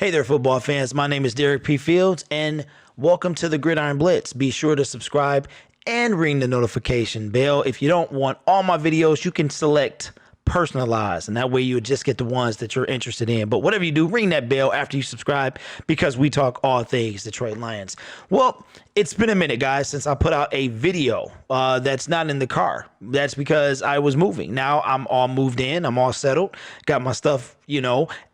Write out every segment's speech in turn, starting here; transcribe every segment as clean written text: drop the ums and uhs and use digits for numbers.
Hey there, football fans. My name is Derek P. Fields, and welcome to the Gridiron Blitz. Be sure to subscribe and ring the notification bell. If you don't want all my videos, you can select personalized, and that way you would just get the ones that you're interested in. But whatever you do, ring that bell after you subscribe, because we talk all things Detroit Lions. Well, it's been a minute, guys, since I put out a video that's not in the car. That's because I was moving. Now I'm all moved in. I'm all settled. Got my stuff,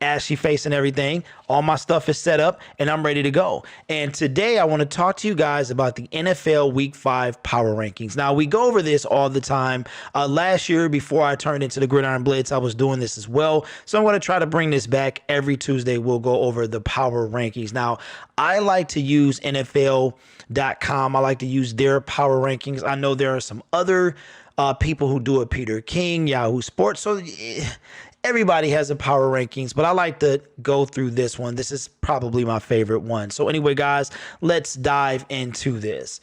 ashy face and everything. All my stuff is set up, and I'm ready to go. And today I want to talk to you guys about the NFL Week 5 Power Rankings. Now, we go over this all the time. Last year, before I turned into the Gridiron Blitz, I was doing this as well. So I'm going to try to bring this back every Tuesday. We'll go over the Power Rankings. Now, I like to use NFL.com. I like to use their Power Rankings. I know there are some other people who do it, Peter King, Yahoo Sports. So everybody has a Power Rankings, but I like to go through this one. This is probably my favorite one. So anyway, guys, let's dive into this.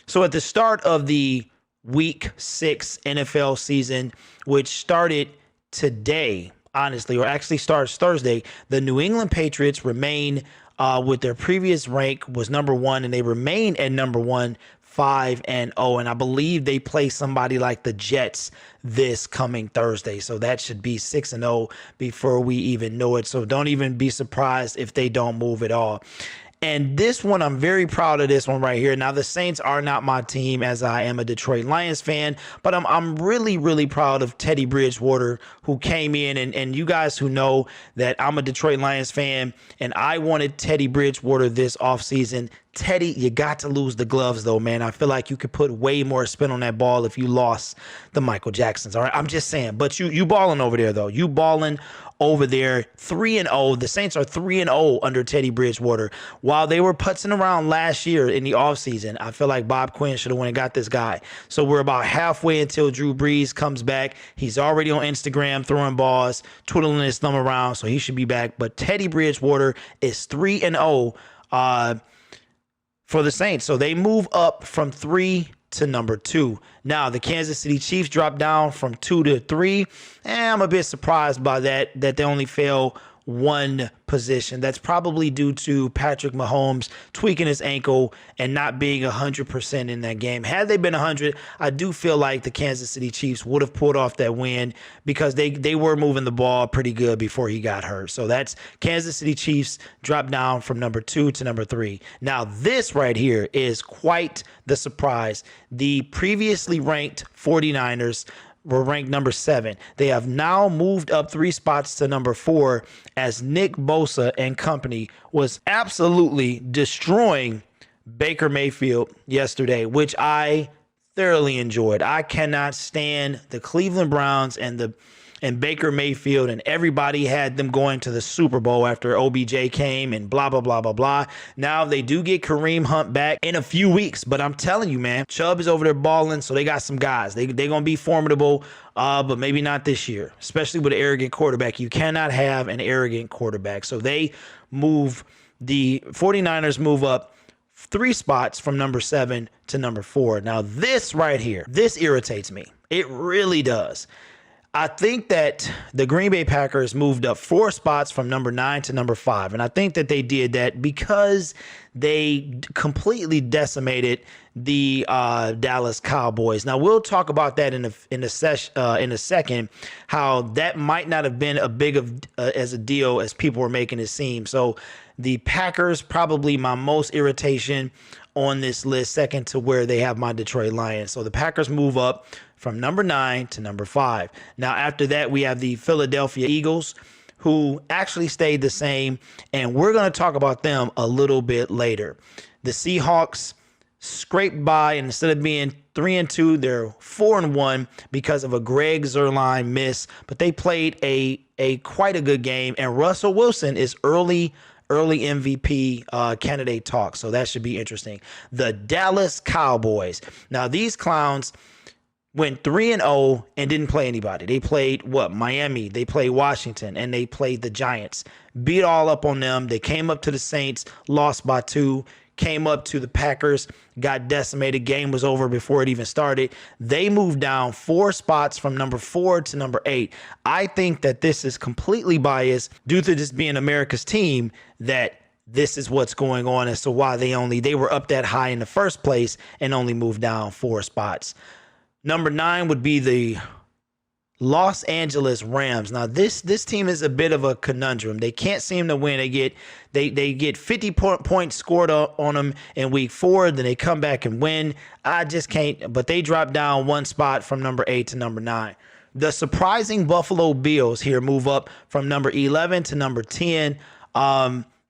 So at the start of the Week 6 NFL season, which started today, honestly, or actually starts Thursday, the New England Patriots remain with their previous rank was number 1, and they remain at number 1, 5-0, and I believe they play somebody like the Jets this coming Thursday. So that should be 6-0 before we even know it. So don't even be surprised if they don't move at all. And this one, I'm very proud of this one right here. Now, the Saints are not my team, as I am a Detroit Lions fan, but I'm really, really proud of Teddy Bridgewater, who came in, and you guys who know that I'm a Detroit Lions fan, and I wanted Teddy Bridgewater this offseason. Teddy, you got to lose the gloves, though, man. I feel like you could put way more spin on that ball if you lost the Michael Jacksons. All right, I'm just saying. But you balling over there, though. You balling over there. 3-0. The Saints are 3-0 under Teddy Bridgewater. While they were putzing around last year in the offseason, I feel like Bob Quinn should have went and got this guy. So we're about halfway until Drew Brees comes back. He's already on Instagram throwing balls, twiddling his thumb around, so he should be back. But Teddy Bridgewater is 3-0 for the Saints. So they move up from 3 to number 2. Now, the Kansas City Chiefs drop down from 2 to 3. And I'm a bit surprised by that they only fell one position. That's probably due to Patrick Mahomes tweaking his ankle and not being 100% in that game. Had they been 100, I do feel like the Kansas City Chiefs would have pulled off that win, because they were moving the ball pretty good before he got hurt. So that's Kansas City Chiefs drop down from number 2 to number 3. Now, this right here is quite the surprise. The previously ranked 49ers were ranked number 7. They have now moved up 3 spots to number 4, as Nick Bosa and company was absolutely destroying Baker Mayfield yesterday, which I thoroughly enjoyed. I cannot stand the Cleveland Browns and Baker Mayfield, and everybody had them going to the Super Bowl after OBJ came and blah, blah, blah, blah, blah. Now they do get Kareem Hunt back in a few weeks, but I'm telling you, man, Chubb is over there balling, so they got some guys. They're going to be formidable, but maybe not this year, especially with an arrogant quarterback. You cannot have an arrogant quarterback. So the 49ers move up 3 spots from number 7 to number 4. Now, this right here, this irritates me. It really does. I think that the Green Bay Packers moved up 4 spots from number 9 to number 5. And I think that they did that because they completely decimated the Dallas Cowboys. Now, we'll talk about that in a second, how that might not have been as a deal as people were making it seem. So the Packers, probably my most irritation on this list, second to where they have my Detroit Lions. So the Packers move up from number 9 to number 5. Now, after that, we have the Philadelphia Eagles, who actually stayed the same, and we're going to talk about them a little bit later. The Seahawks scraped by, and instead of being 3-2, they're 4-1 because of a Greg Zuerlein miss, but they played a quite a good game, and Russell Wilson is early MVP candidate talk, so that should be interesting. The Dallas Cowboys. Now, these clowns went 3-0 and didn't play anybody. They played Miami, they played Washington, and they played the Giants. Beat all up on them. They came up to the Saints, lost by 2, came up to the Packers, got decimated. Game was over before it even started. They moved down 4 spots from number 4 to number 8. I think that this is completely biased due to this being America's team, that this is what's going on as to why they were up that high in the first place and only moved down 4 spots. Number 9 would be the Los Angeles Rams. Now, this team is a bit of a conundrum. They can't seem to win. They get 50 points scored on them in week 4. Then they come back and win. I just can't. But they drop down 1 spot from number 8 to number 9. The surprising Buffalo Bills here move up from number 11 to number 10.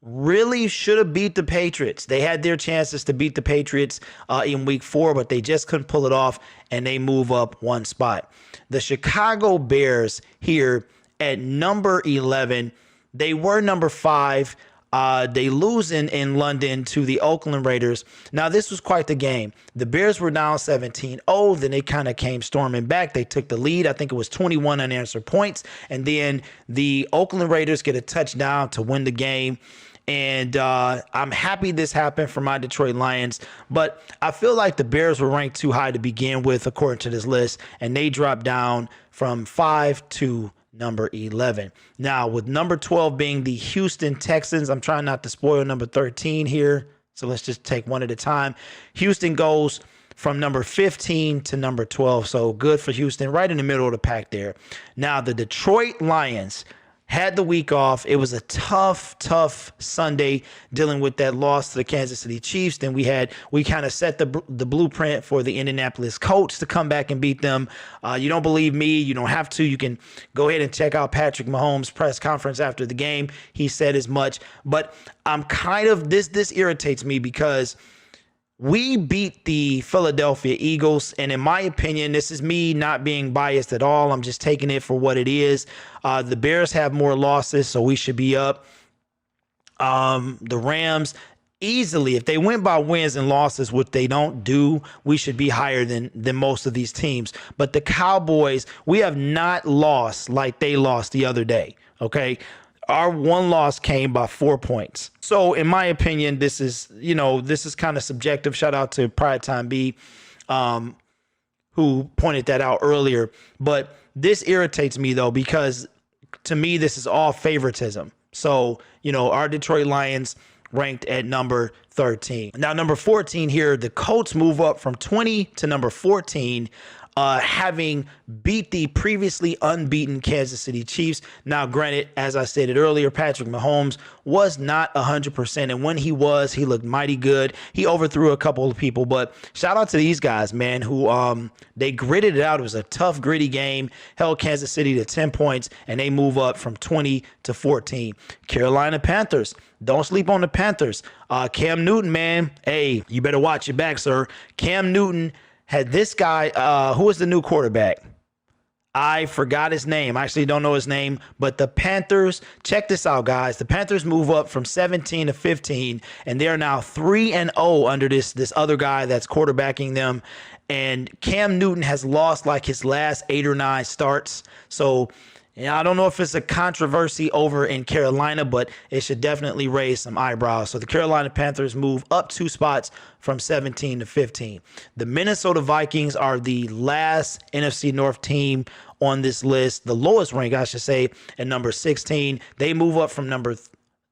Really should have beat the Patriots. They had their chances to beat the Patriots in week 4, but they just couldn't pull it off, and they move up 1 spot. The Chicago Bears here at number 11, they were number 5. They lose in London to the Oakland Raiders. Now, this was quite the game. The Bears were down 17-0. Then they kind of came storming back. They took the lead. I think it was 21 unanswered points. And then the Oakland Raiders get a touchdown to win the game. And I'm happy this happened for my Detroit Lions. But I feel like the Bears were ranked too high to begin with, according to this list. And they dropped down from 5 to number 11. Now, with number 12 being the Houston Texans, I'm trying not to spoil number 13 here. So let's just take one at a time. Houston goes from number 15 to number 12. So good for Houston, right in the middle of the pack there. Now, the Detroit Lions had the week off. It was a tough Sunday dealing with that loss to the Kansas City Chiefs. Then we kind of set the blueprint for the Indianapolis Colts to come back and beat them. You don't believe me? You don't have to. You can go ahead and check out Patrick Mahomes' press conference after the game. He said as much. But I'm kind of this irritates me because we beat the Philadelphia Eagles, and in my opinion, this is me not being biased at all. I'm just taking it for what it is. The Bears have more losses, so we should be up. The Rams, easily, if they went by wins and losses, which they don't do, we should be higher than most of these teams. But the Cowboys, we have not lost like they lost the other day, okay? Our one loss came by 4 points. So in my opinion, this is kind of subjective. Shout out to Pride Time B, who pointed that out earlier. But this irritates me though, because to me, this is all favoritism. So, our Detroit Lions ranked at number 13. Now, number 14 here, the Colts move up from 20 to number 14, having beat the previously unbeaten Kansas City Chiefs. Now, granted, as I stated earlier, Patrick Mahomes was not 100%. And when he was, he looked mighty good. He overthrew a couple of people. But shout out to these guys, man, who they gritted it out. It was a tough, gritty game, held Kansas City to 10 points, and they move up from 20 to 14. Carolina Panthers. Don't sleep on the Panthers. Cam Newton, man. Hey, you better watch your back, sir. Cam Newton had this guy, who was the new quarterback? I forgot his name. I actually don't know his name. But the Panthers, check this out, guys. The Panthers move up from 17 to 15, and they're now 3-0 under this other guy that's quarterbacking them. And Cam Newton has lost like his last 8 or 9 starts. So I don't know if it's a controversy over in Carolina, but it should definitely raise some eyebrows. So the Carolina Panthers move up 2 spots from 17 to 15. The Minnesota Vikings are the last NFC North team on this list, the lowest rank, I should say, at number 16. They move up from number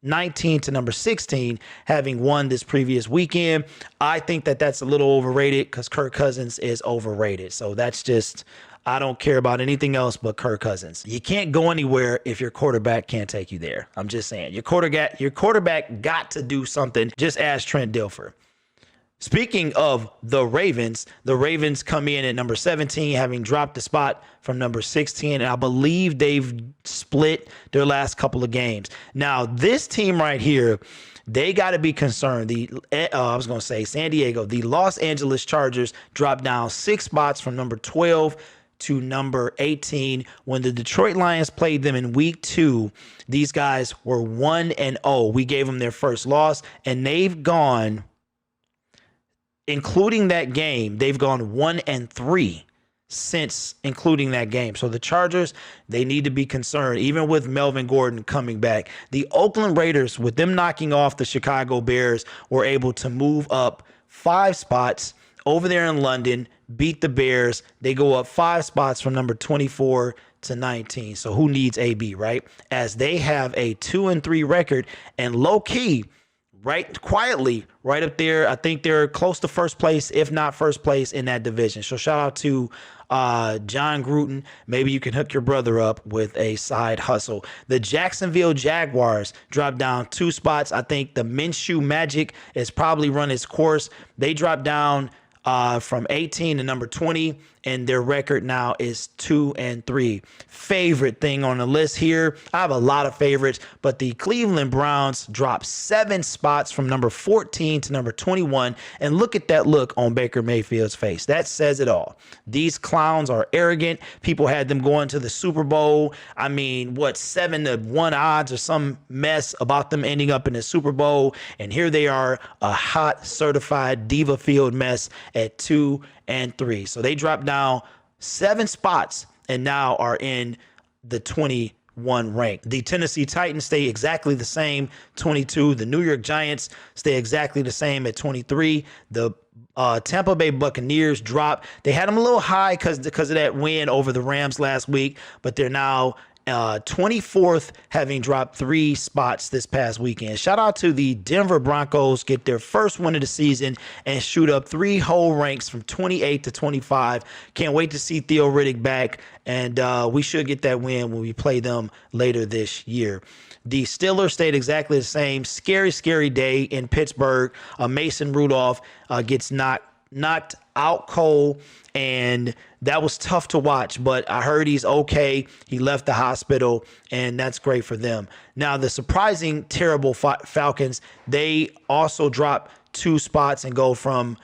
19 to number 16, having won this previous weekend. I think that's a little overrated because Kirk Cousins is overrated. So that's just, I don't care about anything else but Kirk Cousins. You can't go anywhere if your quarterback can't take you there. I'm just saying, your quarterback got to do something. Just ask Trent Dilfer. Speaking of the Ravens come in at number 17, having dropped the spot from number 16. And I believe they've split their last couple of games. Now, this team right here, they got to be concerned. San Diego, the Los Angeles Chargers dropped down 6 spots from number 12 to number 18. When the Detroit Lions played them in week 2, these guys were 1-0. We gave them their first loss, and they've gone, including that game, they've gone 1-3 since including that game. So the Chargers, they need to be concerned, even with Melvin Gordon coming back. The Oakland Raiders, with them knocking off the Chicago Bears, were able to move up 5 spots over there in London, beat the Bears. They go up 5 spots from number 24 to 19. So who needs AB, right? As they have a 2-3 record, and low key, right, quietly, right up there. I think they're close to first place, if not first place in that division. So shout out to John Gruden. Maybe you can hook your brother up with a side hustle. The Jacksonville Jaguars dropped down 2 spots. I think the Minshew Magic has probably run its course. They dropped down from 18 to number 20, and their record now is 2-3. Favorite thing on the list here, I have a lot of favorites, but the Cleveland Browns dropped 7 spots from number 14 to number 21, and look at that look on Baker Mayfield's face. That says it all. These clowns are arrogant. People had them going to the Super Bowl. I mean, what, 7-1 odds or some mess about them ending up in the Super Bowl, and here they are, a hot certified diva field mess at 2-3. So they dropped down 7 spots and now are in the 21 rank. The Tennessee Titans stay exactly the same, 22. The New York Giants stay exactly the same at 23. The Tampa Bay Buccaneers drop. They had them a little high because of that win over the Rams last week, but they're now 24th, having dropped 3 spots this past weekend. Shout out to the Denver Broncos, get their first win of the season and shoot up 3 whole ranks from 28 to 25. Can't wait to see Theo Riddick back, and we should get that win when we play them later this year. The Steelers stayed exactly the same. Scary day in Pittsburgh. Mason Rudolph gets knocked out cold, and that was tough to watch, but I heard he's okay. He left the hospital, and that's great for them. Now, the surprising terrible Falcons, they also dropped 2 spots and go from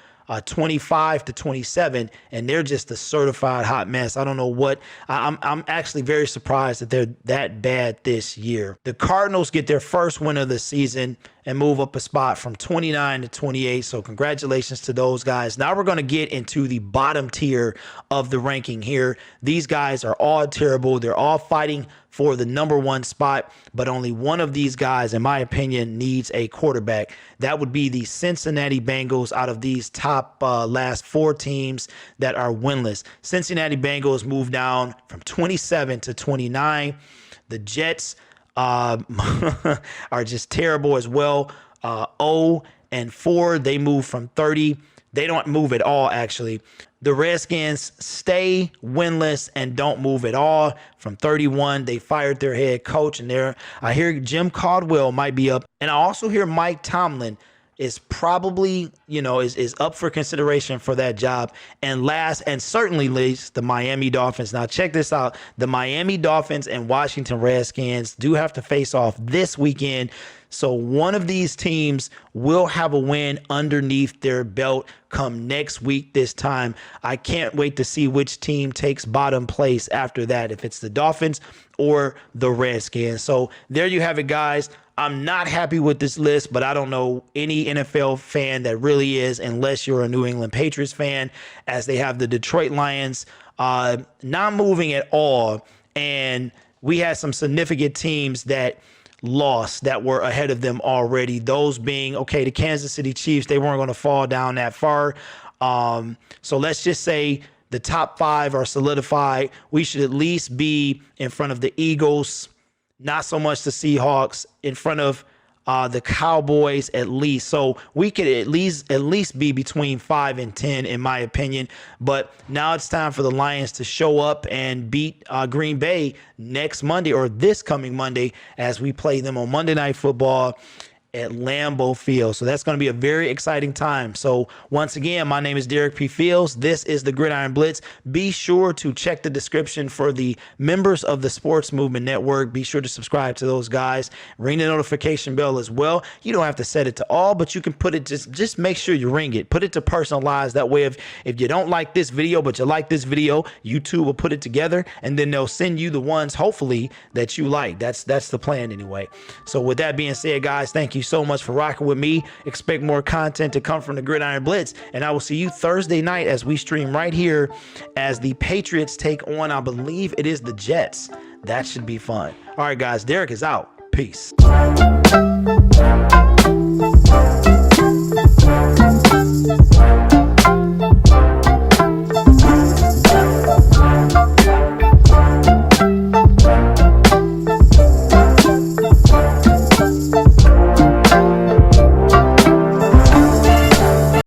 25 to 27, and they're just a certified hot mess. I don't know what. I'm actually very surprised that they're that bad this year. The Cardinals get their first win of the season and move up a spot from 29 to 28. So congratulations to those guys. Now we're going to get into the bottom tier of the ranking here. These guys are all terrible. They're all fighting for the number 1 spot, but only one of these guys, in my opinion, needs a quarterback. That would be the Cincinnati Bengals out of these top last 4 teams that are winless. Cincinnati Bengals move down from 27 to 29. The Jets are just terrible as well. 0-4. They move from 30. They don't move at all, actually. The Redskins stay winless and don't move at all. From 31, they fired their head coach, and I hear Jim Caldwell might be up. And I also hear Mike Tomlin is probably, is up for consideration for that job. And last and certainly least, the Miami Dolphins. Now, check this out. The Miami Dolphins and Washington Redskins do have to face off this weekend. So one of these teams will have a win underneath their belt come next week this time. I can't wait to see which team takes bottom place after that, if it's the Dolphins or the Redskins. So there you have it, guys. I'm not happy with this list, but I don't know any NFL fan that really is, unless you're a New England Patriots fan, as they have the Detroit Lions not moving at all. And we had some significant teams that lost that were ahead of them already. Those being, the Kansas City Chiefs, they weren't going to fall down that far. So let's just say the top 5 are solidified. We should at least be in front of the Eagles, not so much the Seahawks, in front of the Cowboys at least. So we could at least be between 5 and 10, in my opinion. But now it's time for the Lions to show up and beat Green Bay next Monday, or this coming Monday, as we play them on Monday Night Football at Lambeau Field. So that's going to be a very exciting time. So once again, my name is Derek P. Fields. This is the Gridiron Blitz. Be sure to check the description for the members of the Sports Movement Network. Be sure to subscribe to those guys. Ring the notification bell as well. You don't have to set it to all, but you can put it, just make sure you ring it. Put it to personalized. That way, if you don't like this video, but you like this video, YouTube will put it together, and then they'll send you the ones, hopefully, that you like. That's the plan anyway. So with that being said, guys, thank you you so much for rocking with me. Expect more content to come from the Gridiron Blitz, and I will see you Thursday night as we stream right here as the Patriots take on, I believe it is the Jets. That should be fun. All right, guys, Derek is out. Peace.